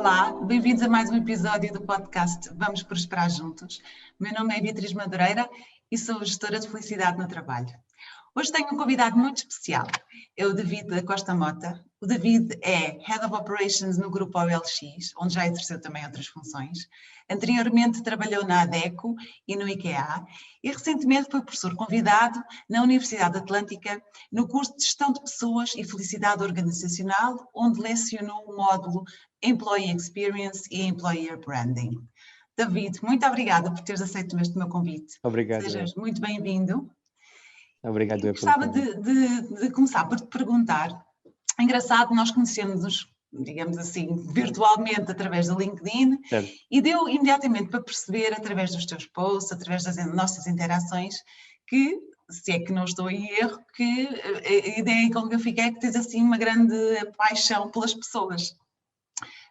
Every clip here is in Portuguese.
Olá, bem-vindos a mais um episódio do podcast Vamos Prosperar Juntos. Meu nome é Beatriz Madureira e sou gestora de felicidade no trabalho. Hoje tenho um convidado muito especial, é o David da Costa Mota. O David é Head of Operations no grupo OLX, onde já exerceu também outras funções. Anteriormente trabalhou na ADECO e no IKEA e recentemente foi professor convidado na Universidade Atlântica no curso de Gestão de Pessoas e Felicidade Organizacional, onde lecionou o módulo Employee Experience e Employer Branding. David, muito obrigada por teres aceito este meu convite. Obrigado. Sejas muito bem-vindo. Obrigado. Eu gostava de começar por te perguntar. É engraçado, nós conhecemos-nos, digamos assim, virtualmente através do LinkedIn, certo. E deu imediatamente para perceber, através dos teus posts, através das nossas interações, que, se é que não estou em erro, que a ideia com que eu fiquei é que tens assim uma grande paixão pelas pessoas.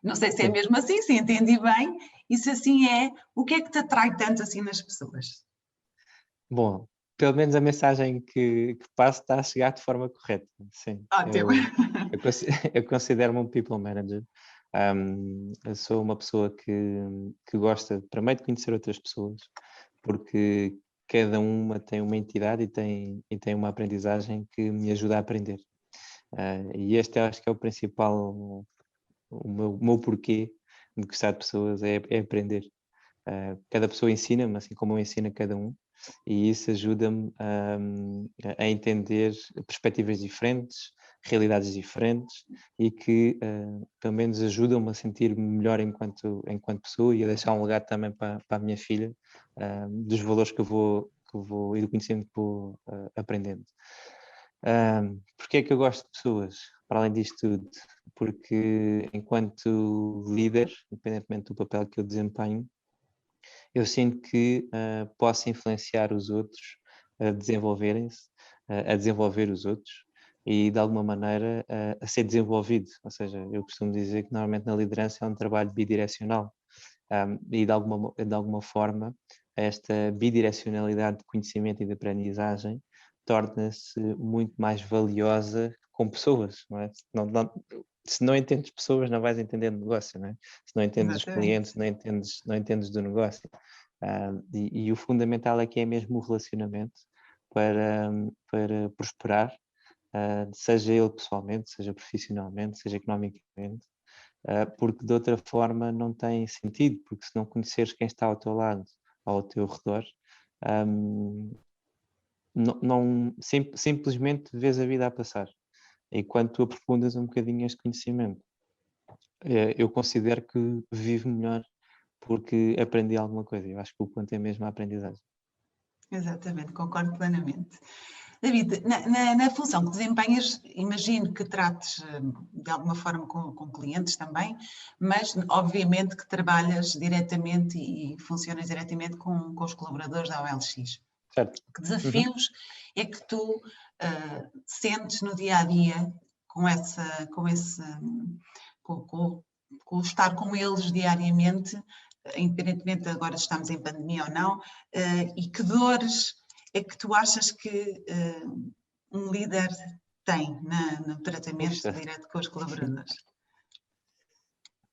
Não sei se é mesmo assim, se entendi bem, e se assim é, o que é que te atrai tanto assim nas pessoas? Bom, pelo menos a mensagem que passo está a chegar de forma correta. Sim. Ótimo. Eu considero-me um people manager. Eu sou uma pessoa que gosta, primeiro, de conhecer outras pessoas, porque cada uma tem uma entidade e tem uma aprendizagem que me ajuda a aprender. E este acho que é o principal, o meu porquê de gostar de pessoas é aprender. Cada pessoa ensina-me, assim como eu ensino a cada um, e isso ajuda-me a entender perspectivas diferentes, realidades diferentes, e que pelo menos ajudam-me a sentir-me melhor enquanto pessoa e a deixar um legado também para a minha filha, dos valores que eu vou e do conhecimento que vou aprendendo. Porque é que eu gosto de pessoas, para além disto tudo? Porque enquanto líder, independentemente do papel que eu desempenho, eu sinto que posso influenciar os outros a desenvolverem-se, a desenvolver os outros e, de alguma maneira, a ser desenvolvido. Ou seja, eu costumo dizer que normalmente na liderança é um trabalho bidirecional e, de alguma forma, esta bidirecionalidade de conhecimento e de aprendizagem torna-se muito mais valiosa com pessoas, não é? Se não entendes pessoas, não vais entender negócio, não é? Se não entendes Exatamente. os clientes, não entendes do negócio. E o fundamental é que é mesmo o relacionamento para prosperar, seja ele pessoalmente, seja profissionalmente, seja economicamente, porque de outra forma não tem sentido, porque se não conheceres quem está ao teu lado, ao teu redor, simplesmente vês a vida a passar. E quando tu aprofundas um bocadinho este conhecimento, eu considero que vivo melhor porque aprendi alguma coisa. Eu acho que o ponto é mesmo a aprendizagem. Exatamente, concordo plenamente. David, na função que desempenhas, imagino que trates de alguma forma com clientes também, mas obviamente que trabalhas diretamente e funcionas diretamente com os colaboradores da OLX. Certo. Que desafios é que tu sentes no dia a dia com o estar com eles diariamente, independentemente agora se estamos em pandemia ou não, e que dores é que tu achas que um líder tem no tratamento direto com os colaboradores?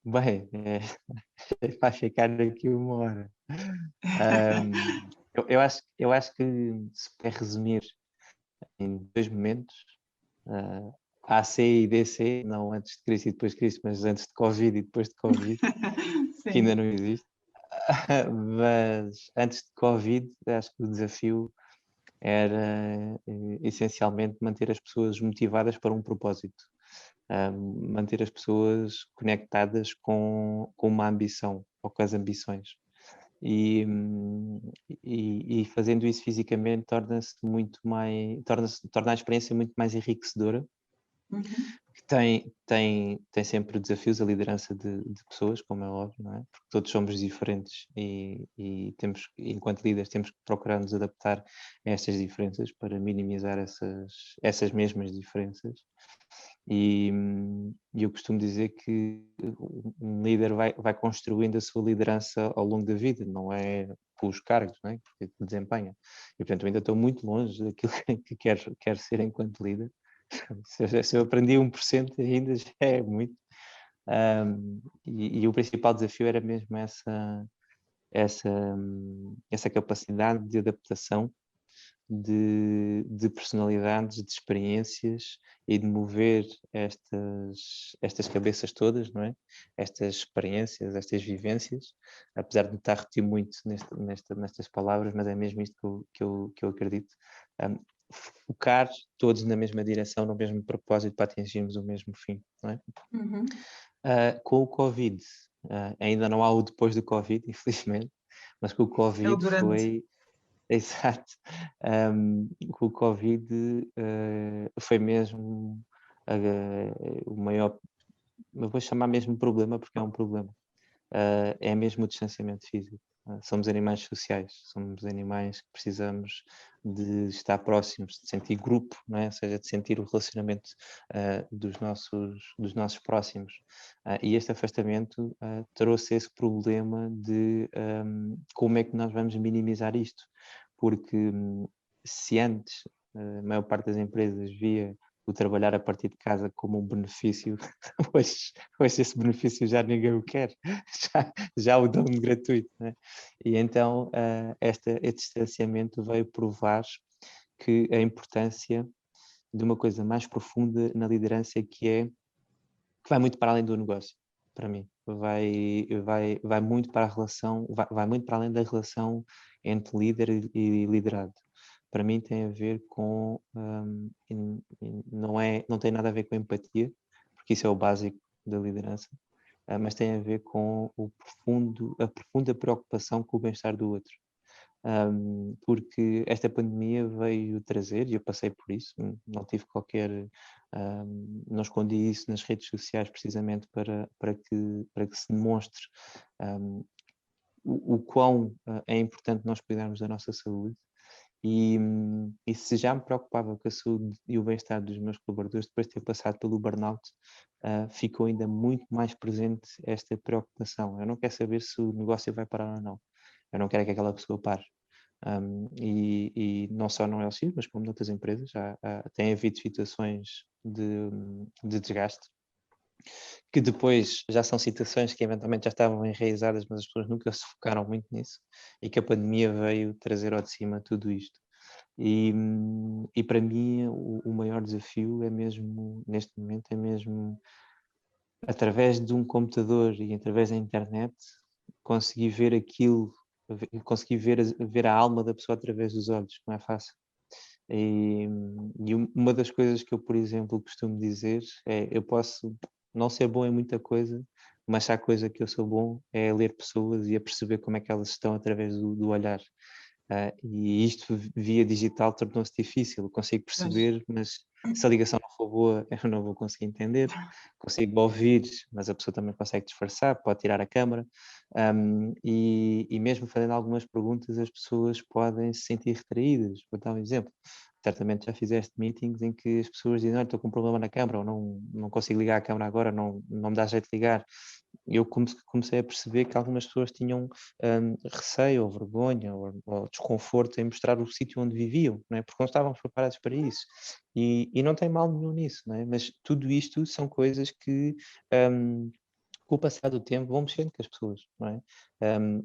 Bem, vai ficar aqui uma hora. Eu acho que se puder resumir em 2 momentos, AC e DC, não antes de Cristo e depois de Cristo, mas antes de Covid e depois de Covid, que ainda não existe. Mas antes de Covid, acho que o desafio era essencialmente manter as pessoas motivadas para um propósito, manter as pessoas conectadas com uma ambição ou com as ambições. E fazendo isso fisicamente torna-se muito mais, torna a experiência muito mais enriquecedora. Tem sempre desafios a liderança de pessoas, como é óbvio, não é? Porque todos somos diferentes e temos, enquanto líderes, temos que procurar nos adaptar a estas diferenças para minimizar essas mesmas diferenças. E eu costumo dizer que um líder vai construindo a sua liderança ao longo da vida, não é pelos cargos, não é? Porque desempenha. E, portanto, eu ainda estou muito longe daquilo que quero ser enquanto líder. Se eu aprendi 1% ainda já é muito, E o principal desafio era mesmo essa capacidade de adaptação de personalidades, de experiências e de mover estas cabeças todas, não é? Estas experiências, estas vivências, apesar de me estar a repetir muito nestas palavras, mas é mesmo isto que eu acredito. Focar todos na mesma direção, no mesmo propósito para atingirmos o mesmo fim, não é? Uhum. Com o Covid, ainda não há o depois do Covid, infelizmente, mas com o É o Covid durante. foi. Exato. Com o Covid foi mesmo o maior, eu vou chamar mesmo problema porque é um problema. É mesmo o distanciamento físico. Somos animais sociais, somos animais que precisamos de estar próximos, de sentir grupo, não é? Ou seja, de sentir o relacionamento dos nossos próximos. E este afastamento trouxe esse problema de como é que nós vamos minimizar isto. Porque se antes a maior parte das empresas via o trabalhar a partir de casa como um benefício, hoje esse benefício já ninguém o quer, já o dão gratuito, né? E então este distanciamento veio provar que a importância de uma coisa mais profunda na liderança que vai muito para além do negócio, para mim. Vai muito para a relação, vai muito para além da relação entre líder e liderado. Para mim tem a ver com, não tem nada a ver com empatia, porque isso é o básico da liderança, mas tem a ver com a profunda preocupação com o bem-estar do outro. Porque esta pandemia veio trazer, e eu passei por isso, não tive não escondi isso nas redes sociais precisamente para que se demonstre o quão é importante nós cuidarmos da nossa saúde. E se já me preocupava com a saúde e o bem-estar dos meus colaboradores, depois de ter passado pelo burnout, ficou ainda muito mais presente esta preocupação. Eu não quero saber se o negócio vai parar ou não. Eu não quero que aquela pessoa pare. E não só no LX, mas como noutras empresas, tem havido situações de desgaste, que depois já são situações que eventualmente já estavam enraizadas, mas as pessoas nunca se focaram muito nisso, e que a pandemia veio trazer ao de cima tudo isto. E para mim o maior desafio é mesmo, neste momento, é mesmo através de um computador e através da internet conseguir ver aquilo, conseguir ver a alma da pessoa através dos olhos, não é fácil. E uma das coisas que eu, por exemplo, costumo dizer é: eu posso não ser bom em muita coisa, mas se há coisa que eu sou bom é ler pessoas e a perceber como é que elas estão através do olhar. E isto via digital tornou-se difícil, eu consigo Pois. perceber, mas se a ligação não for boa, eu não vou conseguir entender. Consigo ouvir, mas a pessoa também consegue disfarçar, pode tirar a câmara. E mesmo fazendo algumas perguntas, as pessoas podem se sentir retraídas. Vou dar um exemplo. Certamente já fizeste meetings em que as pessoas dizem: estou com um problema na câmara, ou não consigo ligar a câmara agora, não me dá jeito de ligar. Eu comecei a perceber que algumas pessoas tinham receio ou vergonha ou desconforto em mostrar o sítio onde viviam, não é? Porque não estavam preparados para isso. E não tem mal nenhum nisso, não é? Mas tudo isto são coisas que, com o passar do tempo, vão mexendo com as pessoas, não é?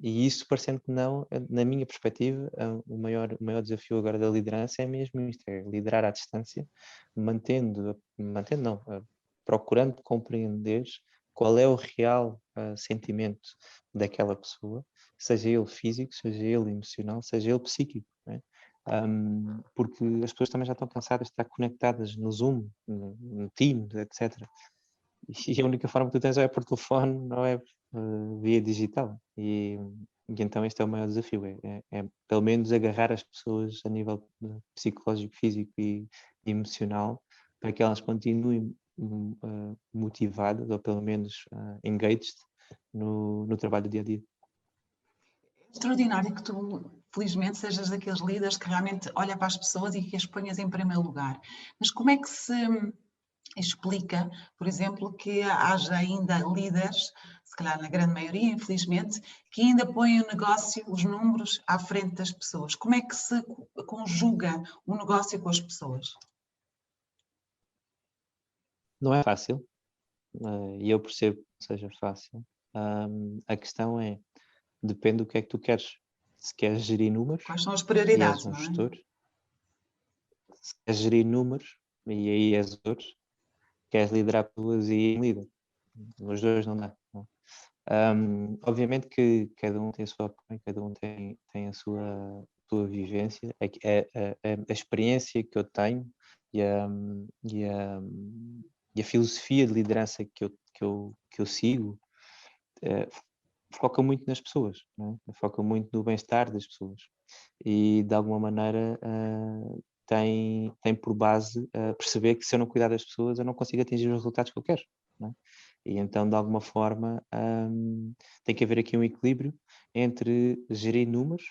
E isso, parecendo que não, na minha perspectiva, o maior desafio agora da liderança é mesmo isto: é liderar à distância, procurando compreender qual é o real sentimento daquela pessoa, seja ele físico, seja ele emocional, seja ele psíquico, não é? Porque as pessoas também já estão cansadas de estar conectadas no Zoom, no Teams, etc. E a única forma que tu tens é por telefone, não é via digital. E então este é o maior desafio, é pelo menos agarrar as pessoas a nível psicológico, físico e emocional, para que elas continuem motivadas, ou pelo menos engaged no trabalho do dia a dia. Extraordinário que tu, felizmente, sejas daqueles líderes que realmente olha para as pessoas e que as ponhas em primeiro lugar. Mas como é que se explica, por exemplo, que haja ainda líderes, se calhar na grande maioria, infelizmente, que ainda põem o negócio, os números, à frente das pessoas? Como é que se conjuga o negócio com as pessoas? Não é fácil, e eu percebo seja fácil. A questão é, depende do que é que tu queres. Se queres gerir números Quais são as e és prioridades, um não é? gestor, se queres gerir números e aí és gestor, queres liderar pessoas e líder. Os dois não dá. Não. Obviamente que cada um tem a sua opinião, cada um tem a sua vivência. A experiência que eu tenho e e a, e a filosofia de liderança que eu sigo foca muito nas pessoas, não é? Foca muito no bem-estar das pessoas e de alguma maneira tem por base perceber que se eu não cuidar das pessoas eu não consigo atingir os resultados que eu quero, não é? E então de alguma forma tem que haver aqui um equilíbrio entre gerir números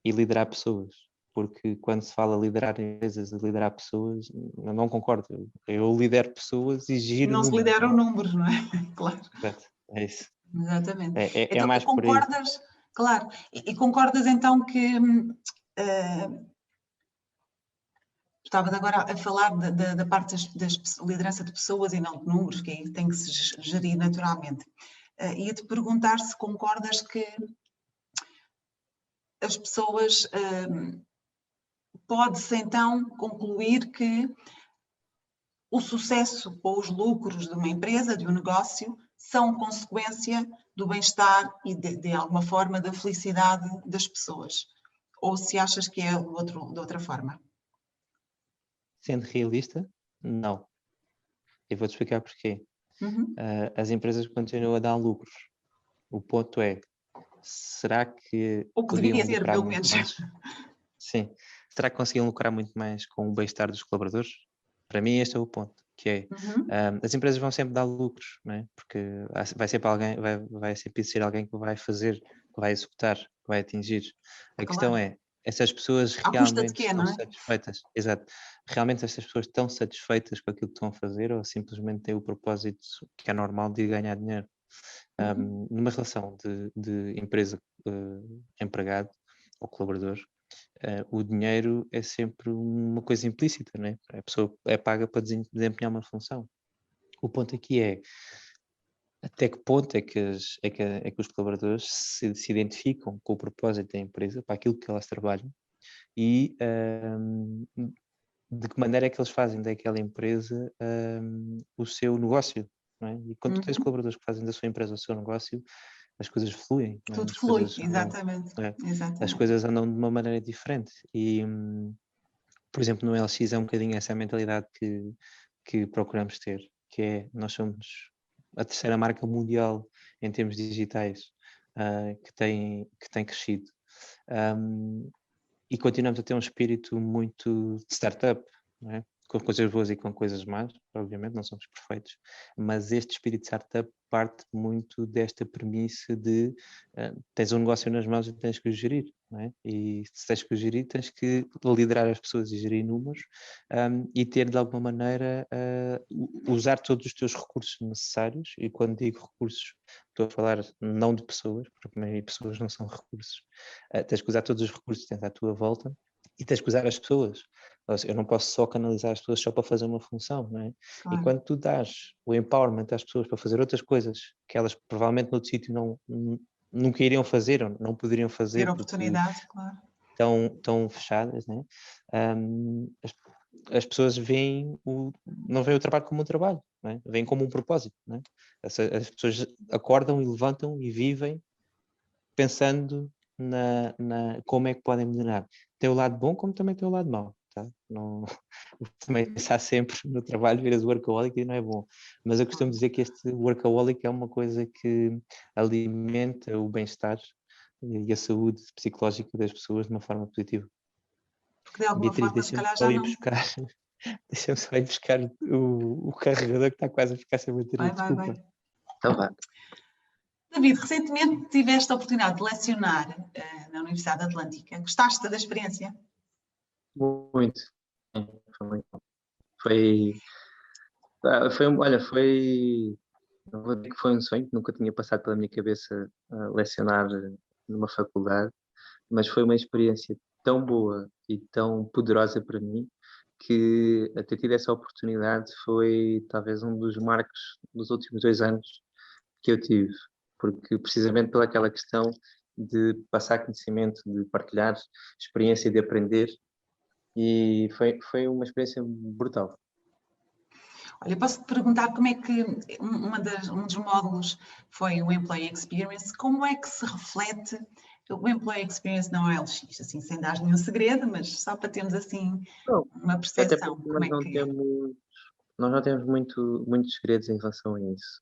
e liderar pessoas, porque quando se fala liderar empresas e liderar pessoas, eu não concordo. Eu lidero pessoas e giro Não se números, não lideram é? números, não é? Claro, Exato, é isso. exatamente. É Então, mais por aí. concordas, claro, e concordas então que estava agora a falar da parte das liderança de pessoas e não de números, que aí tem que se gerir naturalmente. Ia-te perguntar se concordas que as pessoas, pode-se então concluir que o sucesso ou os lucros de uma empresa, de um negócio, são consequência do bem-estar e, de alguma forma, da felicidade das pessoas. Ou se achas que é de outra forma? Sendo realista, não. E vou-te explicar porquê. Uhum. As empresas continuam a dar lucros. O ponto é, será que Ou que podiam devia ser, lucrar pelo muito menos. mais? Sim. Será que conseguiam lucrar muito mais com o bem-estar dos colaboradores? Para mim este é o ponto, que é, Uhum. as empresas vão sempre dar lucros, não é? Porque vai sempre alguém, vai sempre existir alguém que vai fazer, que vai executar, que vai atingir. A questão Claro. é, essas pessoas À custa de realmente quê, estão não é? satisfeitas? Exato. Realmente essas pessoas estão satisfeitas com aquilo que estão a fazer ou simplesmente têm o propósito que é normal de ganhar dinheiro? Uhum. Numa relação de empresa empregado ou colaborador, o dinheiro é sempre uma coisa implícita, né? A pessoa é paga para desempenhar uma função. O ponto aqui é até que ponto é que os colaboradores se identificam com o propósito da empresa, para aquilo que elas trabalham e de que maneira é que eles fazem daquela empresa o seu negócio, não é? E quando tu tens Uhum. colaboradores que fazem da sua empresa o seu negócio, as coisas fluem, não é? Tudo flui, exatamente. é, as Exatamente. coisas andam de uma maneira diferente. E, por exemplo, no LX é um bocadinho essa mentalidade que procuramos ter, que é, nós somos a terceira marca mundial em termos digitais que tem crescido. E continuamos a ter um espírito muito de startup, não é? Com coisas boas e com coisas más, obviamente, não somos perfeitos, mas este espírito de startup parte muito desta premissa de tens um negócio nas mãos e tens que o gerir, não é? E se tens que o gerir, tens que liderar as pessoas e gerir números e ter de alguma maneira usar todos os teus recursos necessários, e quando digo recursos estou a falar não de pessoas, porque a pessoas não são recursos, tens que usar todos os recursos que tens à tua volta e tens que usar as pessoas. Eu não posso só canalizar as pessoas só para fazer uma função, não é? E Claro. quando tu dás o empowerment às pessoas para fazer outras coisas que elas provavelmente no outro sítio nunca iriam fazer ou não poderiam Ter fazer porque oportunidade, claro. estão fechadas, né? As pessoas não veem o trabalho como um trabalho, não é? Veem como um propósito, não é? As pessoas acordam e levantam e vivem pensando como é que podem melhorar. Tem o lado bom como também tem o lado mau, tá? Não, também pensar sempre no trabalho, viras workaholic e não é bom. Mas eu costumo dizer que este workaholic é uma coisa que alimenta o bem-estar e a saúde psicológica das pessoas de uma forma positiva. Porque de alguma Beatriz, forma, se deixa-me calhar só já ir não. buscar, deixa-me só ir buscar o carregador que está quase a ficar sem bateria, Vai, vai, vai. desculpa. Então vá. David, recentemente tiveste a oportunidade de lecionar na Universidade Atlântica. Gostaste da experiência? Muito. Foi muito bom. Olha, não vou dizer que foi um sonho, que nunca tinha passado pela minha cabeça lecionar numa faculdade, mas foi uma experiência tão boa e tão poderosa para mim que ter tido essa oportunidade foi talvez um dos marcos dos últimos 2 anos que eu tive, porque precisamente pelaquela questão de passar conhecimento, de partilhar experiência, de aprender, e foi uma experiência brutal. Olha, posso-te perguntar como é que um dos módulos foi o Employee Experience, como é que se reflete o Employee Experience na OLX? Assim, sem dar nenhum segredo, mas só para termos assim Não, uma até percepção, porque como é que é? nós não temos muitos segredos em relação a isso.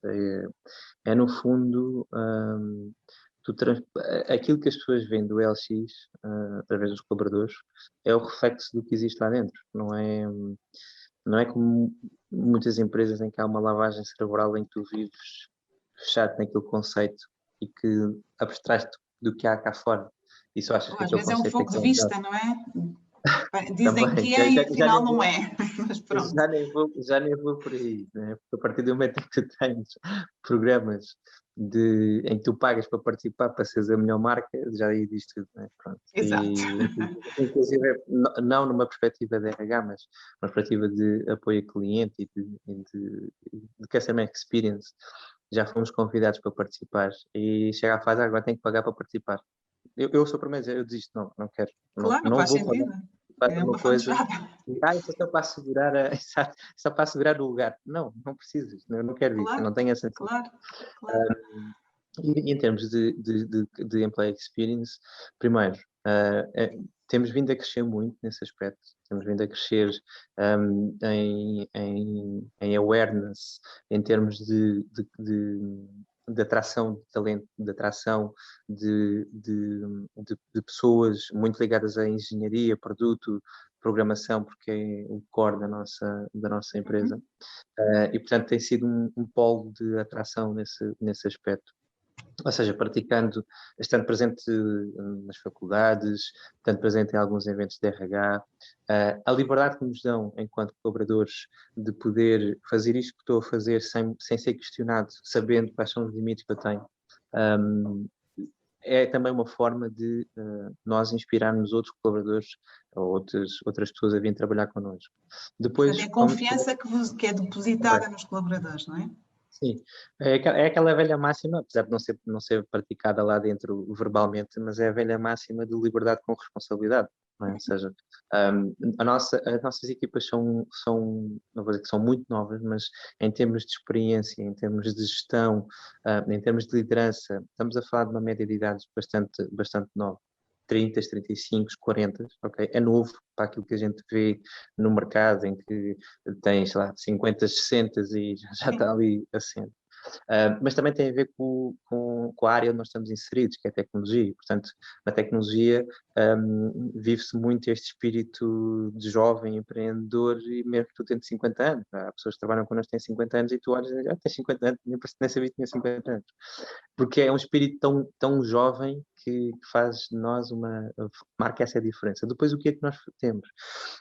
É no fundo, aquilo que as pessoas veem do LX, através dos colaboradores, é o reflexo do que existe lá dentro. Não é como muitas empresas em que há uma lavagem cerebral em que tu vives fechado naquele conceito e que abstrais-te do que há cá fora e só achas Ou que às aquele vezes é um conceito é fogo que de é o melhor. vista, não é? Dizem Também, que é e já afinal nem não vou, é, mas pronto. já nem vou por aí, né? Porque a partir do momento em que tu tens programas em que tu pagas para participar, para seres a melhor marca, já aí diz tudo, né? Pronto. Exato. E inclusive, não numa perspectiva de RH, mas numa perspectiva de apoio a cliente e de customer experience, já fomos convidados para participar e chega à fase, agora tenho que pagar para participar. Eu sou primeiro, eu desisto, não quero, Claro, não faz vou pagar sentido. para É uma uma coisa. fantochada. Isso é só para assegurar exato, só para assegurar o lugar. Não precisas, eu não quero isso, eu Claro, não tenho essa necessidade. claro, claro. E em termos de employee experience, primeiro, temos vindo a crescer muito nesse aspecto, temos vindo a crescer em awareness, em termos de atração de talento, de atração de pessoas muito ligadas à engenharia, produto, programação, porque é o core da nossa empresa. Uhum. E, portanto, tem sido um polo de atração nesse aspecto. Ou seja, praticando, estando presente nas faculdades, estando presente em alguns eventos de RH, a liberdade que nos dão enquanto colaboradores de poder fazer isto que estou a fazer sem ser questionado, sabendo quais são os limites que eu tenho, é também uma forma de nós inspirarmos outros colaboradores ou outras pessoas a virem trabalhar connosco. Portanto, Depois, é confiança que é depositada nos colaboradores, não é? sim, é aquela velha máxima, apesar de não ser praticada lá dentro verbalmente, mas é a velha máxima de liberdade com responsabilidade, não é? Ou seja, as nossas equipas não vou dizer que são muito novas, mas em termos de experiência, em termos de gestão, em termos de liderança, estamos a falar de uma média de idades bastante nova. 30, 35, 40, ok? É novo para aquilo que a gente vê no mercado, em que tem, sei lá, 50, 60 e já está Sim. ali assente. Mas também tem a ver com a área onde nós estamos inseridos, que é a tecnologia. Portanto, na tecnologia vive-se muito este espírito de jovem empreendedor e mesmo que tu tenhas 50 anos. Há pessoas que trabalham connosco que têm 50 anos e tu olhas e dizes, tens 50 anos, nem sabia que tinha 50 anos. Porque é um espírito tão jovem que faz de nós marca essa diferença. Depois, o que é que nós temos?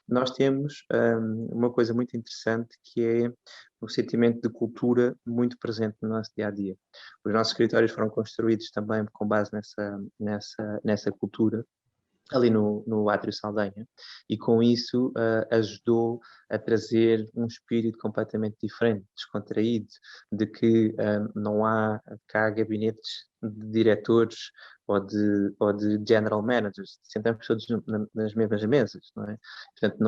Nós temos uma coisa muito interessante que é o sentimento de cultura muito presente no nosso dia a dia. Os nossos escritórios foram construídos também com base nessa cultura, ali no Átrio Saldanha, e com isso ajudou a trazer um espírito completamente diferente, descontraído, de que não há cá gabinetes de diretores ou de general managers, sentamos todos nas mesmas mesas, não é? Portanto,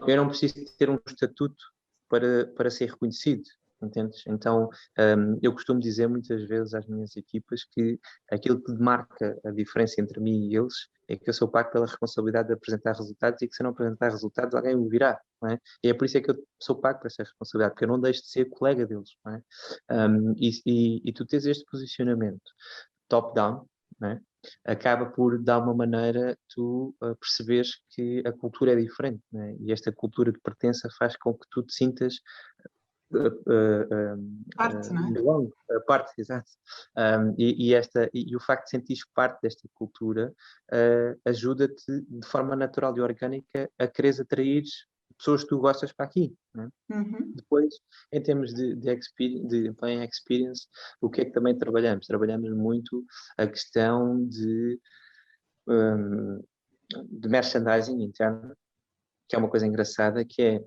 eu não preciso ter um estatuto para ser reconhecido, entendes? Então, eu costumo dizer muitas vezes às minhas equipas que aquilo que marca a diferença entre mim e eles é que eu sou pago pela responsabilidade de apresentar resultados e que se eu não apresentar resultados alguém o virá, não é? E é por isso é que eu sou pago por essa responsabilidade, porque eu não deixo de ser colega deles, não é? E tu tens este posicionamento top-down, não é? Acaba por, de alguma maneira, tu perceberes que a cultura é diferente, né? E esta cultura de pertença faz com que tu te sintas Parte, não é? belong, parte, exato. E o facto de sentires parte desta cultura ajuda-te de forma natural e orgânica a quereres atrair pessoas que tu gostas para aqui, né? Uhum. Depois, em termos de employee experience, o que é que também trabalhamos? Trabalhamos muito a questão de merchandising interno, que é uma coisa engraçada, que é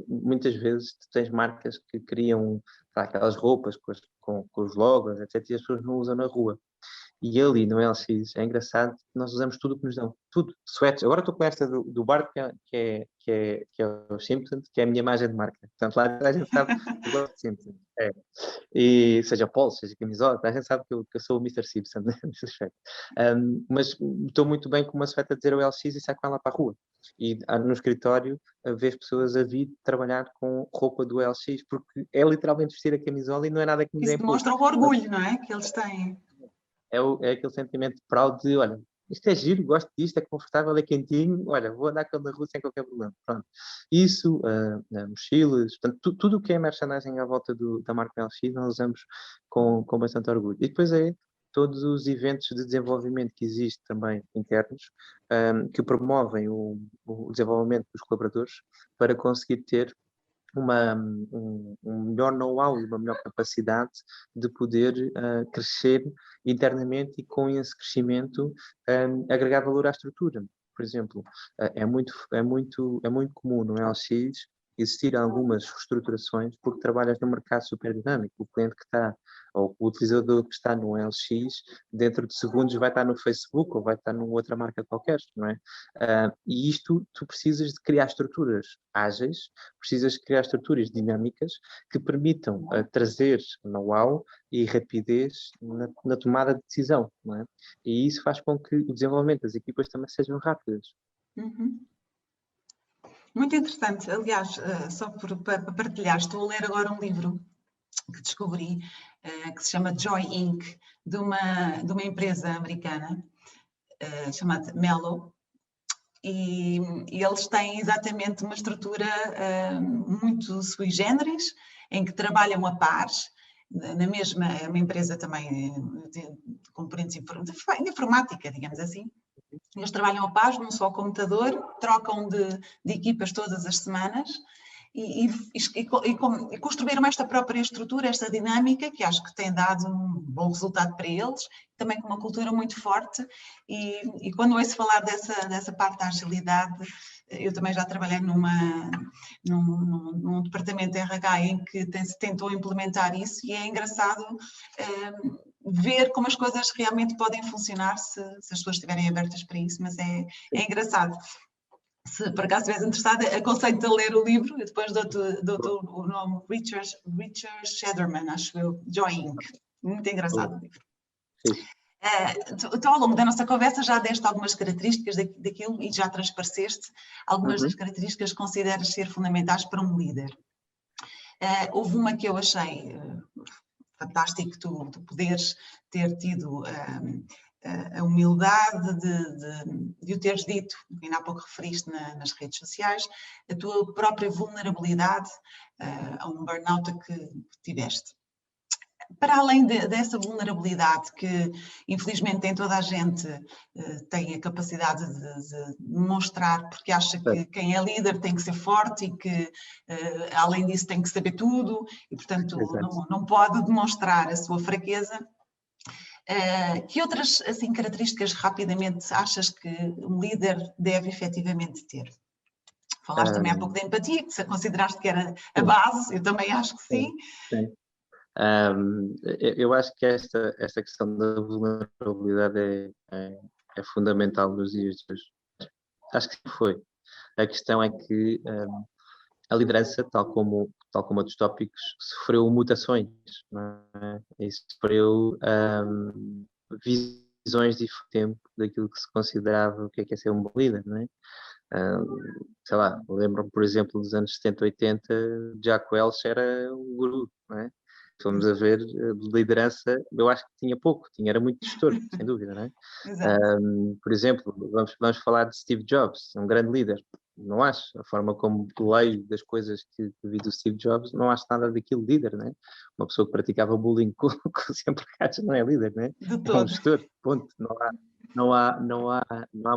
muitas vezes tu tens marcas que criam aquelas roupas com os logos, etc. E as pessoas não usam na rua. E ali no LX é engraçado que nós usamos tudo o que nos dão. Tudo. Sweats. Agora estou com esta do Bart, que é o Simpsons, que é a minha imagem de marca. Portanto, lá a gente sabe que eu gosto de Simpsons. É. E seja polo, seja camisola, a gente sabe que eu sou o Mr. Simpson nesse aspecto. Mas estou muito bem com uma suéte a dizer o LX e saio com ela para a rua. E no escritório vês pessoas a vir trabalhar com roupa do LX, porque é literalmente vestir a camisola e não é nada que me dê Isso impulso. demonstra o orgulho, não é? Que eles têm. É aquele sentimento de proud de, olha, isto é giro, gosto disto, é confortável, é quentinho, olha, vou andar com ele na rua sem qualquer problema. Pronto. Isso, mochilas, portanto, tudo o que é merchandising à volta da marca LX nós usamos com bastante orgulho. E depois todos os eventos de desenvolvimento que existem também internos, que promovem o desenvolvimento dos colaboradores para conseguir ter um melhor know-how e uma melhor capacidade de poder crescer internamente e com esse crescimento agregar valor à estrutura. Por exemplo, é muito comum no LX existir algumas reestruturações porque trabalhas num mercado super dinâmico. O cliente que está, ou o utilizador que está no LX, dentro de segundos vai estar no Facebook ou vai estar numa outra marca qualquer, não é? E isto, tu precisas de criar estruturas ágeis, precisas de criar estruturas dinâmicas que permitam trazer know-how e rapidez na tomada de decisão, não é? E isso faz com que o desenvolvimento das equipas também sejam rápidas. Uhum. Muito interessante. Aliás, só para partilhar, estou a ler agora um livro que descobri, que se chama Joy Inc., de uma empresa americana chamada Mellow. E eles têm exatamente uma estrutura muito sui generis, em que trabalham a pares, na mesma, é uma empresa também de componentes de informática, digamos assim. Eles trabalham a pares num só computador, trocam de equipas todas as semanas e construíram esta própria estrutura, esta dinâmica, que acho que tem dado um bom resultado para eles, também com uma cultura muito forte. E quando ouço falar dessa parte da agilidade, eu também já trabalhei num departamento de RH em que se tentou implementar isso, e é engraçado ver como as coisas realmente podem funcionar se as pessoas estiverem abertas para isso, mas é engraçado. Se por acaso estiveres interessada, aconselho-te a ler o livro. Eu depois dou-te o nome Richard Sherman, acho eu, Joy Inc. Muito engraçado o livro. Então, ao longo da nossa conversa, já deste algumas características daquilo e já transpareceste algumas das características que consideras ser fundamentais para um líder. Houve uma que eu achei fantástico, tu poderes ter tido a humildade de o teres dito, ainda há pouco referiste nas redes sociais, a tua própria vulnerabilidade a um burnout que tiveste. Para além dessa vulnerabilidade que, infelizmente, nem toda a gente tem a capacidade de demonstrar, porque acha que quem é líder tem que ser forte e que, além disso, tem que saber tudo e, portanto, não pode demonstrar a sua fraqueza. Que outras assim, características, rapidamente, achas que um líder deve efetivamente ter? Falaste também há pouco da empatia, que consideraste que era a base, eu também acho que sim. Sim. Eu acho que esta questão da vulnerabilidade é fundamental nos dias de hoje. Acho que foi. A questão é que a liderança, tal como outros tópicos, sofreu mutações, não é? E sofreu visões diferentes tempo daquilo que se considerava o que é ser um bom líder, não é? Sei lá, lembro-me, por exemplo, dos anos 70, 80, Jack Welch era um guru, não é? Fomos a ver de liderança, eu acho que era muito gestor, sem dúvida, não é? Por exemplo, vamos falar de Steve Jobs, um grande líder. Não acho, a forma como leio das coisas que vi do Steve Jobs, não acho nada daquilo líder, não é? Uma pessoa que praticava bullying com os empregados não é líder, não é? É um gestor, ponto. Não há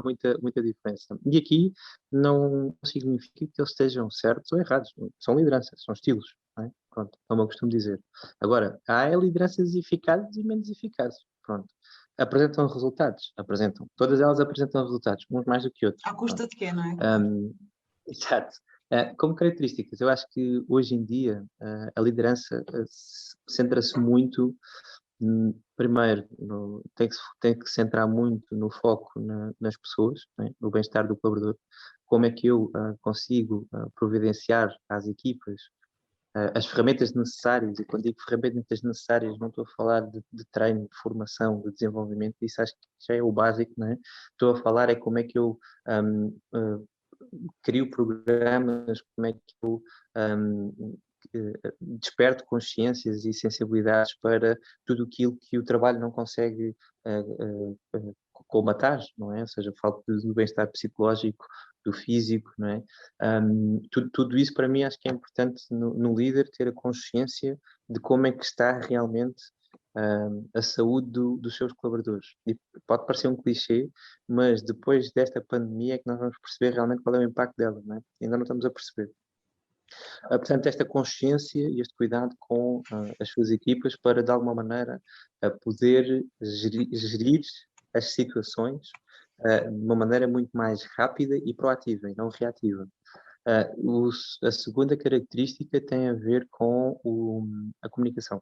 muita diferença. E aqui não significa que eles estejam certos ou errados. São lideranças, são estilos. Não é? Pronto, como eu costumo dizer. Agora, há lideranças eficazes e menos eficazes. Pronto. Apresentam resultados. Todas elas apresentam resultados, uns mais do que outros. À custa de quê, não é? Exato. Como características, eu acho que hoje em dia a liderança centra-se muito, primeiro, tem que centrar muito no foco nas pessoas, né, no bem-estar do colaborador. Como é que eu consigo providenciar às equipas as ferramentas necessárias, e quando digo ferramentas necessárias não estou a falar de treino, de formação, de desenvolvimento, isso acho que já é o básico, não é? Estou a falar é como é que eu crio programas, como é que eu desperto consciências e sensibilidades para tudo aquilo que o trabalho não consegue colmatar, não é? Ou seja, falo do bem-estar psicológico, do físico, não é? Tudo isso para mim acho que é importante no líder ter a consciência de como é que está realmente a saúde dos seus colaboradores. E pode parecer um clichê, mas depois desta pandemia é que nós vamos perceber realmente qual é o impacto dela, não é? Ainda não estamos a perceber. Portanto, esta consciência e este cuidado com as suas equipas para, de alguma maneira, poder gerir as situações de uma maneira muito mais rápida e proativa, e não reativa. A segunda característica tem a ver com a comunicação.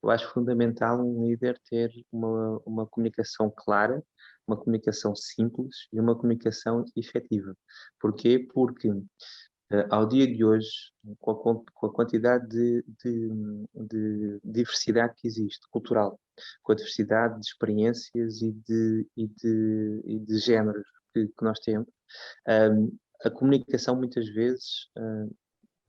Eu acho fundamental um líder ter uma comunicação clara, uma comunicação simples e uma comunicação efetiva. Porquê? Porque ao dia de hoje, com a quantidade de diversidade que existe, cultural, com a diversidade de experiências e de géneros que nós temos, a comunicação muitas vezes,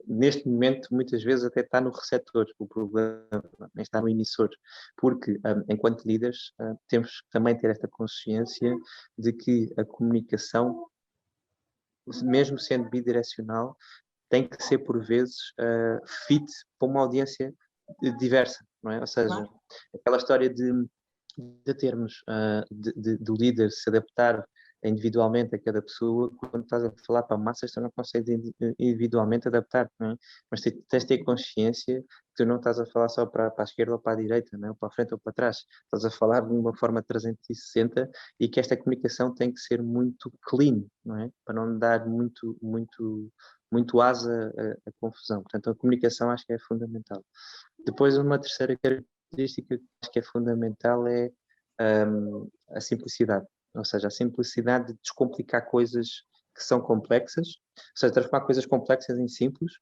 neste momento, muitas vezes até está no receptor, o problema nem está no emissor, porque enquanto líderes temos que também ter esta consciência de que a comunicação, mesmo sendo bidirecional, tem que ser por vezes fit para uma audiência diversa, não é? Ou seja, aquela história de termos do líder se adaptar individualmente a cada pessoa, quando estás a falar para massas, tu não consegues individualmente adaptar, não é? Mas tens de ter consciência que tu não estás a falar só para a esquerda ou para a direita, não é? Ou para a frente ou para trás. Estás a falar de uma forma 360 e que esta comunicação tem que ser muito clean, não é? Para não dar muito asa a confusão. Portanto, a comunicação acho que é fundamental. Depois, uma terceira característica que acho que é fundamental é a simplicidade. Ou seja, a simplicidade de descomplicar coisas que são complexas, ou seja, transformar coisas complexas em simples,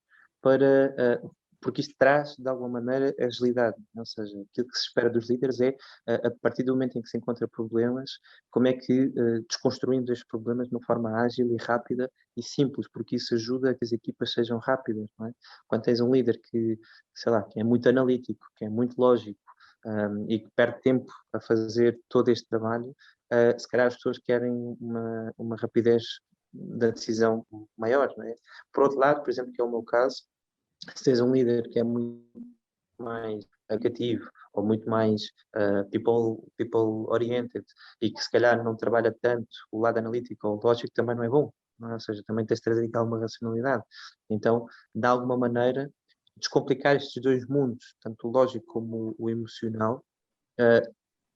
porque isto traz, de alguma maneira, agilidade. Ou seja, aquilo que se espera dos líderes é, a partir do momento em que se encontra problemas, como é que desconstruímos estes problemas de uma forma ágil e rápida e simples, porque isso ajuda a que as equipas sejam rápidas, não é? Quando tens um líder que, sei lá, que é muito analítico, que é muito lógico, e que perde tempo a fazer todo este trabalho, se calhar as pessoas querem uma rapidez da decisão maior, não é? Por outro lado, por exemplo, que é o meu caso, se tens um líder que é muito mais cativo ou muito mais people oriented e que se calhar não trabalha tanto o lado analítico ou lógico, também não é bom, não é? Ou seja, também tens de trazer aqui alguma racionalidade. Então, de alguma maneira, descomplicar estes dois mundos, tanto o lógico como o emocional,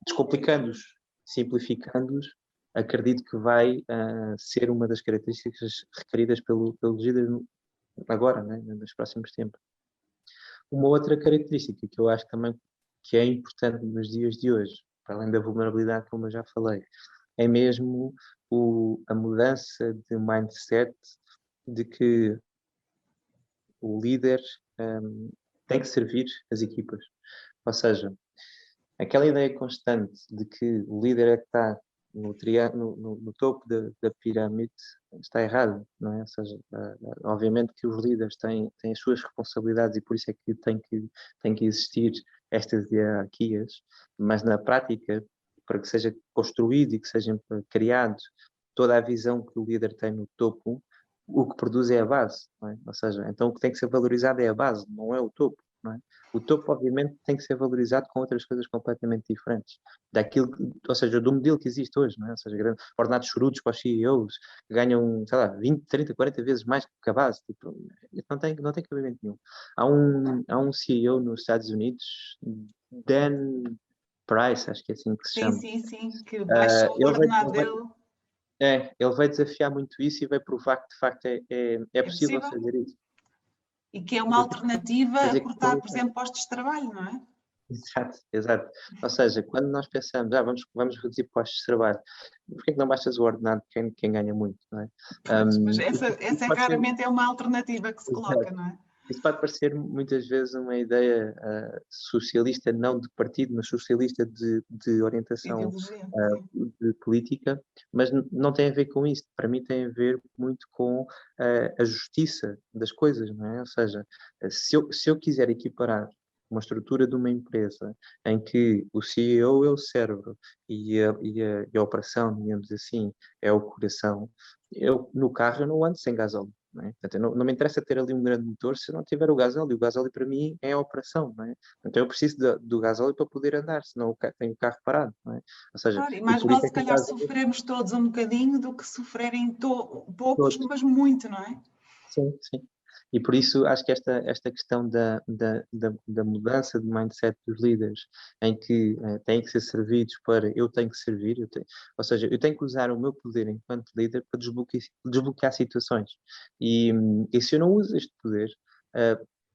descomplicando-os, simplificando-os, acredito que vai ser uma das características requeridas pelos líderes agora, né, nos próximos tempos. Uma outra característica que eu acho também que é importante nos dias de hoje, para além da vulnerabilidade, como eu já falei, é mesmo a mudança de mindset de que o líder tem que servir as equipas. Ou seja, aquela ideia constante de que o líder é que está no topo da pirâmide está errado, não é? Ou seja, obviamente que os líderes têm as suas responsabilidades e por isso é que tem que existir estas hierarquias, mas na prática, para que seja construído e que seja criado toda a visão que o líder tem no topo, o que produz é a base, não é? Ou seja, então o que tem que ser valorizado é a base, não é o topo, não é? O topo, obviamente, tem que ser valorizado com outras coisas completamente diferentes. Ou seja, do modelo que existe hoje, não é? Ou seja, ordenados chorudos para os CEOs, que ganham, sei lá, 20, 30, 40 vezes mais que a base. Tipo, não tem cabimento nenhum. Há um CEO nos Estados Unidos, Dan Price, acho que é assim que se chama. Sim, que baixou o Ele ordenado veio, dele. Ele vai desafiar muito isso e vai provar que de facto é É possível possível? fazer isso. E que é uma alternativa a Fazer cortar, por qualidade. exemplo, postos de trabalho, não é? Exato, exato. Ou seja, quando nós pensamos, vamos reduzir postos de trabalho, por que é que não baixas o ordenado de quem ganha muito, não é? Pois, mas Isso essa pode ser, raramente é uma alternativa que se coloca, exato. não é? Isso pode parecer muitas vezes uma ideia socialista, não de partido, mas socialista de orientação Ideologia, ah, sim. de política, mas não tem a ver com isso. Para mim tem a ver muito com a justiça das coisas, não é? Ou seja, se eu quiser equiparar uma estrutura de uma empresa em que o CEO é o cérebro e a operação, digamos assim, é o coração, no carro eu não ando sem gasóleo. Não é? Portanto, não me interessa ter ali um grande motor se eu não tiver o gasóleo. O gasóleo para mim é a operação. Não é? Então eu preciso do gasóleo para poder andar, senão tenho o carro parado. Não é? Ou seja, Claro, e e mais por vale isso é se que calhar estás a ver sofrermos todos um bocadinho do que sofrerem poucos, todos. mas muito, não é? Sim, sim. E por isso acho que esta questão da mudança de mindset dos líderes, em que têm que ser servidos para eu tenho que servir, ou seja, eu tenho que usar o meu poder enquanto líder para desbloquear situações. E se eu não uso este poder,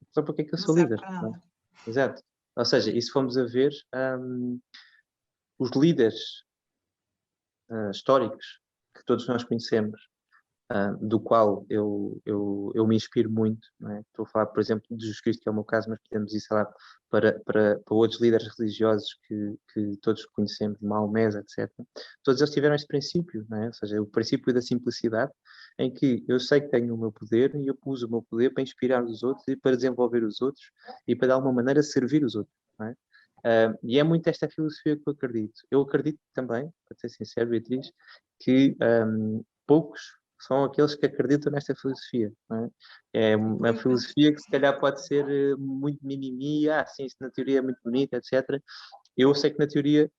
então para que é que eu Não sou serve líder? para Não é? nada. Exato. Ou seja, e se formos a ver, os líderes históricos que todos nós conhecemos, do qual eu me inspiro muito. Não é? Estou a falar, por exemplo, de Jesus Cristo, que é o meu caso, mas podemos ir, sei lá, para outros líderes religiosos que todos conhecemos, Maomé, etc. Todos eles tiveram este princípio, não é? Ou seja, o princípio da simplicidade, em que eu sei que tenho o meu poder e eu uso o meu poder para inspirar os outros e para desenvolver os outros e para, de alguma maneira, servir os outros. Não é? E é muito esta filosofia que eu acredito. Eu acredito também, para ser sincero, Beatriz, que poucos são aqueles que acreditam nesta filosofia. Não é? É uma Completamente. filosofia que se calhar pode ser muito mimimi, sim, isso na teoria é muito bonito, etc. Eu sei que na teoria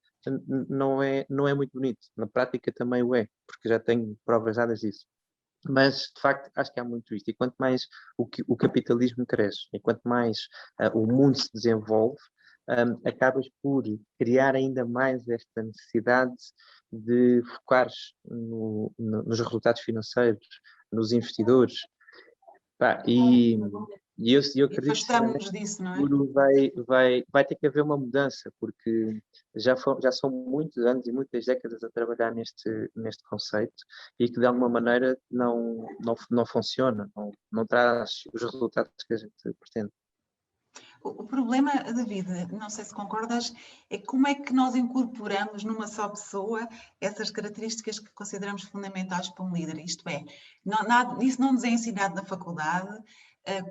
não é muito bonito, na prática também o é, porque já tenho provas dadas disso. Mas, de facto, acho que há muito isto. E quanto mais o capitalismo cresce, e quanto mais o mundo se desenvolve, acabas por criar ainda mais esta necessidade de focares nos resultados financeiros, nos investidores. Pá, e eu E acredito sinceramente afastamos-nos disso, não que o é? futuro vai ter que haver uma mudança, porque já são muitos anos e muitas décadas a trabalhar neste conceito e que de alguma maneira não funciona, não traz os resultados que a gente pretende. O problema, David, não sei se concordas, é como é que nós incorporamos numa só pessoa essas características que consideramos fundamentais para um líder. Isto é, isso não nos é ensinado na faculdade.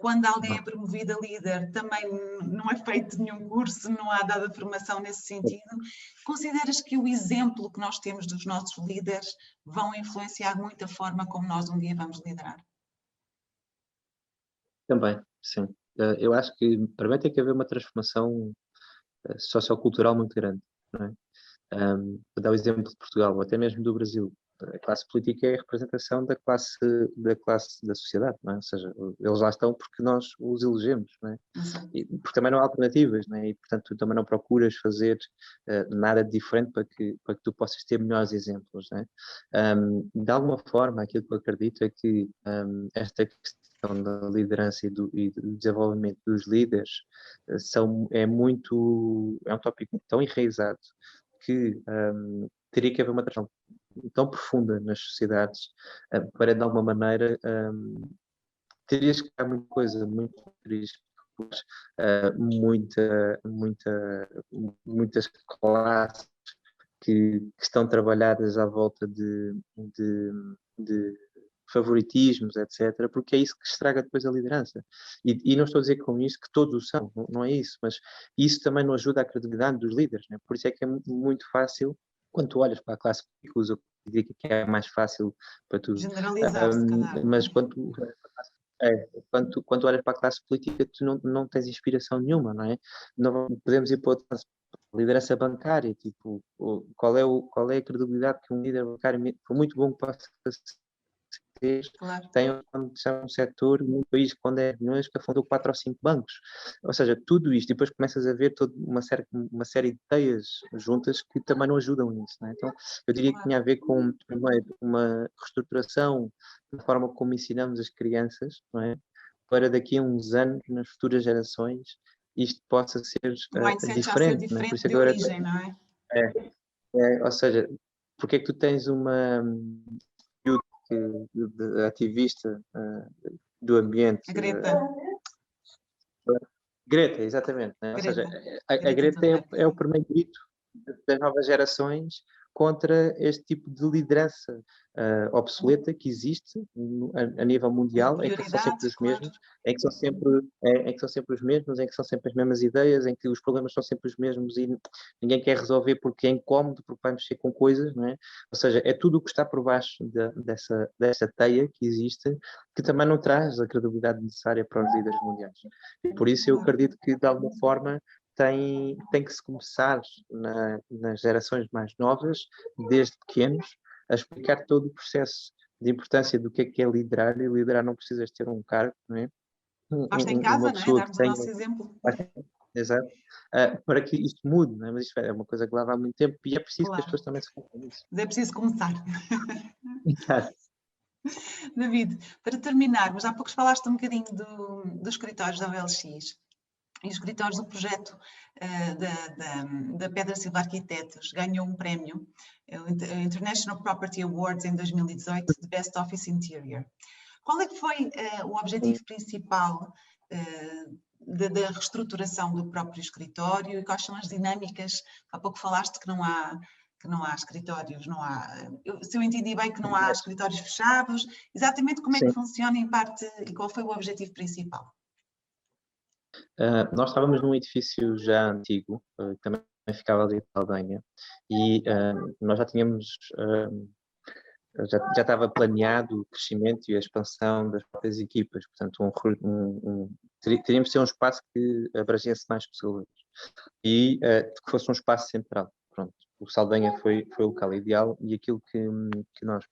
Quando alguém é Não. promovido a líder, também não é feito nenhum curso, não há dada formação nesse sentido. Consideras que o exemplo que nós temos dos nossos líderes vão influenciar muito a forma como nós um dia vamos liderar? Também, sim. Eu acho que para mim tem que haver uma transformação sociocultural muito grande. Não é? Para dar o exemplo de Portugal, ou até mesmo do Brasil, a classe política é a representação da classe da sociedade, não é? Ou seja, eles lá estão porque nós os elegemos, não é? Exato. E porque também não há alternativas, não é? E portanto tu também não procuras fazer nada de diferente para que tu possas ter melhores exemplos, não é? De alguma forma, aquilo que eu acredito é que esta questão da liderança e do desenvolvimento dos líderes é um tópico tão enraizado que teria que haver uma transformação tão profunda nas sociedades para, de alguma maneira, terias que há muita coisa, muito triste, muitas classes que estão trabalhadas à volta de favoritismos, etc., porque é isso que estraga depois a liderança. E não estou a dizer com isso que todos o são, não é isso, mas isso também não ajuda à credibilidade dos líderes, né? Por isso é que é muito fácil, quando tu olhas para a classe política, usa que é mais fácil para tu. Generalizar, se calhar, não Mas é? quando tu olhas para a classe política, tu não tens inspiração nenhuma, não é? Não podemos ir para outra liderança bancária, tipo, qual é a credibilidade que um líder bancário, por muito bom que possa ser, vocês Claro. têm um setor num país que quando é milhões que afundou 4 ou 5 bancos. Ou seja, tudo isto, e depois começas a ver toda uma série de teias juntas que também não ajudam nisso. Não é? Então, eu diria que Claro. tinha a ver com, primeiro, uma reestruturação da forma como ensinamos as crianças, não é? Para daqui a uns anos, nas futuras gerações, isto possa ser O mindset já ser diferente. Não é? Por diferente isso é que de agora, origem, não é? ou seja, porque é que tu tens uma ativista do ambiente, A Greta. Greta, exatamente. Né? Ou seja, Greta. a Greta Greta Thunberg. é o primeiro grito das novas gerações contra este tipo de liderança obsoleta que existe a nível As mundial, em que são sempre prioridades, os claro. mesmos, em que são sempre os mesmos, em que são sempre as mesmas ideias, em que os problemas são sempre os mesmos e ninguém quer resolver porque é incómodo, porque vai mexer com coisas, não é? Ou seja, é tudo o que está por baixo dessa teia que existe, que também não traz a credibilidade necessária para os líderes mundiais. E por isso eu Claro. acredito que, de alguma forma, tem que se começar nas gerações mais novas, desde pequenos, a explicar todo o processo de importância do que é liderar, e liderar não precisas ter um cargo, não é? Basta em Uma casa, não é? pessoa que Darmos o tenha. nosso exemplo. Exato. Para que isto mude, não é? Mas isto é uma coisa que leva há muito tempo e é preciso que as Claro. pessoas também se foquem nisso. Mas é preciso começar. Exato. David, para terminarmos, há pouco falaste um bocadinho dos escritórios da OLX e os escritórios do projeto da Pedra Silva Arquitetos ganhou um prémio, o International Property Awards em 2018, de Best Office Interior. Qual é que foi o objetivo principal da reestruturação do próprio escritório e quais são as dinâmicas? Há pouco falaste que não há escritórios, se eu entendi bem que não há escritórios fechados, exatamente como é que Sim. funciona em parte e qual foi o objetivo principal? Nós estávamos num edifício já antigo, que também ficava ali em Aldenha, e nós já tínhamos, já estava planeado o crescimento e a expansão das próprias equipas, portanto, teríamos de ter um espaço que abrangesse mais pessoas e que fosse um espaço central. Pronto. O Saldanha foi o local ideal e aquilo que nós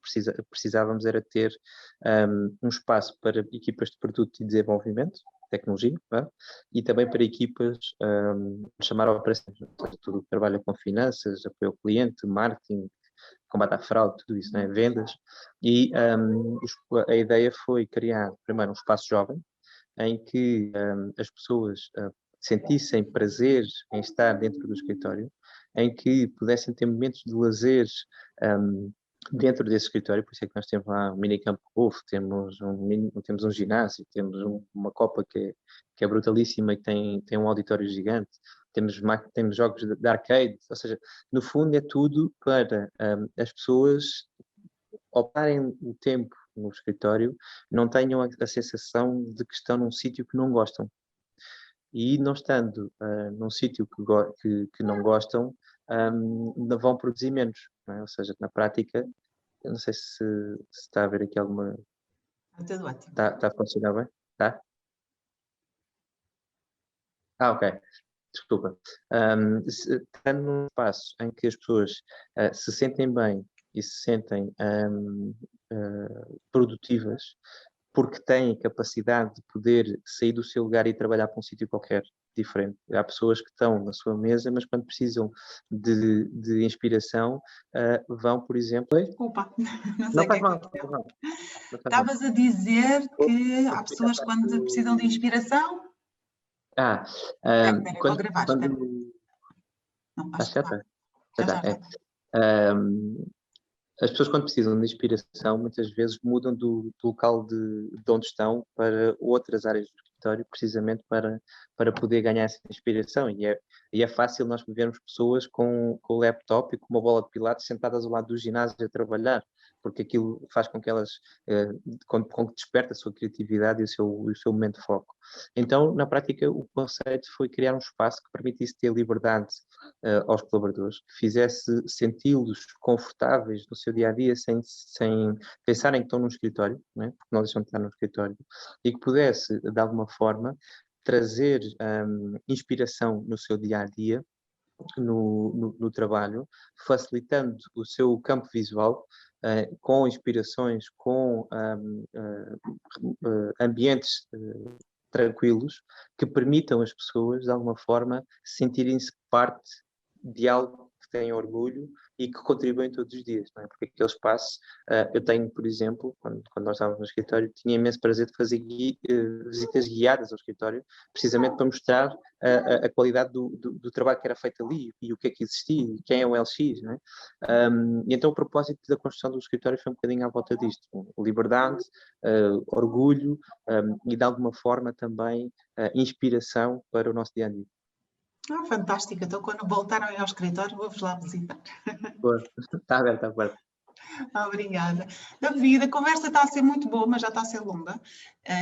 precisávamos era ter um espaço para equipas de produto e desenvolvimento, tecnologia, e também para equipas chamar operações, tudo que trabalha com finanças, apoio ao cliente, marketing, combate à fraude, tudo isso, né? Vendas. E a ideia foi criar, primeiro, um espaço jovem, em que as pessoas sentissem prazer em estar dentro do escritório, em que pudessem ter momentos de lazer dentro desse escritório, por isso é que nós temos lá um minicampo de golfe, temos um ginásio, temos uma copa que é brutalíssima e tem um auditório gigante, temos jogos de arcade, ou seja, no fundo é tudo para as pessoas ocuparem o tempo no escritório, não tenham a sensação de que estão num sítio que não gostam. E não estando num sítio que não gostam, vão produzir menos. Não é? Ou seja, na prática, eu não sei se está a haver aqui alguma. Está tudo ótimo. Está a funcionar bem? Tá? Ok. Desculpa. Estando num espaço em que as pessoas se sentem bem e se sentem produtivas, porque têm capacidade de poder sair do seu lugar e trabalhar para um sítio qualquer diferente. Há pessoas que estão na sua mesa, mas quando precisam de inspiração, vão, por exemplo. Desculpa, não sei Não o que faz é que mal, não aconteceu. faz mal. Não faz mal. Estavas a dizer que Vou há explicar pessoas só quando precisam de inspiração. Ah, Espera, vou quando, gravar, espera. quando... Não faz Já mal. está. Já Já, já, está. já. As pessoas, quando precisam de inspiração, muitas vezes mudam do local de onde estão para outras áreas do escritório, precisamente para poder ganhar essa inspiração. E é fácil nós vermos pessoas com o laptop e com uma bola de pilates sentadas ao lado do ginásio a trabalhar, porque aquilo faz com que elas, com que desperte a sua criatividade e o seu momento de foco. Então, na prática, o conceito foi criar um espaço que permitisse ter liberdade aos colaboradores, que fizesse senti-los confortáveis no seu dia a dia, sem pensarem que estão num escritório, né? Porque não deixam de estar no escritório, e que pudesse, de alguma forma, trazer inspiração no seu dia a dia, no trabalho, facilitando o seu campo visual, com inspirações, com ambientes tranquilos, que permitam as pessoas, de alguma forma, sentirem-se parte de algo que têm orgulho e que contribuem todos os dias, não é? Porque aquele espaço, eu tenho, por exemplo, quando nós estávamos no escritório, tinha imenso prazer de fazer visitas guiadas ao escritório, precisamente para mostrar a qualidade do trabalho que era feito ali e o que é que existia, e quem é o LX, não é? E então o propósito da construção do escritório foi um bocadinho à volta disto: liberdade, orgulho, e de alguma forma também inspiração para o nosso dia-a-dia. Fantástico. Então, quando voltarem ao escritório, vou-vos lá visitar. Está aberto, está aberto. Obrigada. David, a conversa está a ser muito boa, mas já está a ser longa.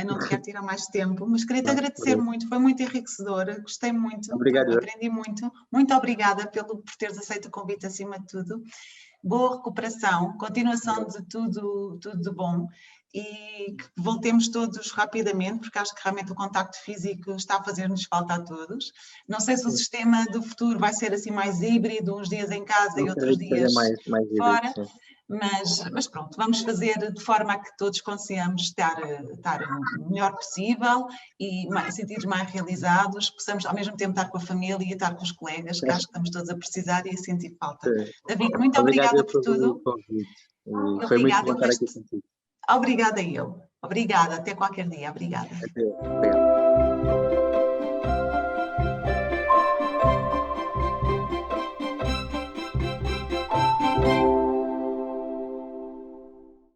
Não te quero tirar mais tempo, mas queria-te agradecer muito, foi muito enriquecedora, gostei muito, obrigado, aprendi muito. Muito obrigada por teres aceito o convite acima de tudo. Boa recuperação, continuação de tudo de bom e que voltemos todos rapidamente, porque acho que realmente o contacto físico está a fazer-nos falta a todos. Não sei se o sistema do futuro vai ser assim mais híbrido, uns dias em casa e outros dias fora, mas pronto, vamos fazer de forma a que todos consigamos estar o melhor possível e sentir-nos mais realizados, possamos ao mesmo tempo estar com a família e estar com os colegas, que acho que estamos todos a precisar e a sentir falta. David, muito obrigada por tudo. Foi muito bom estar aqui contigo. Obrigada eu. Obrigada. Até qualquer dia. Obrigada. Obrigado.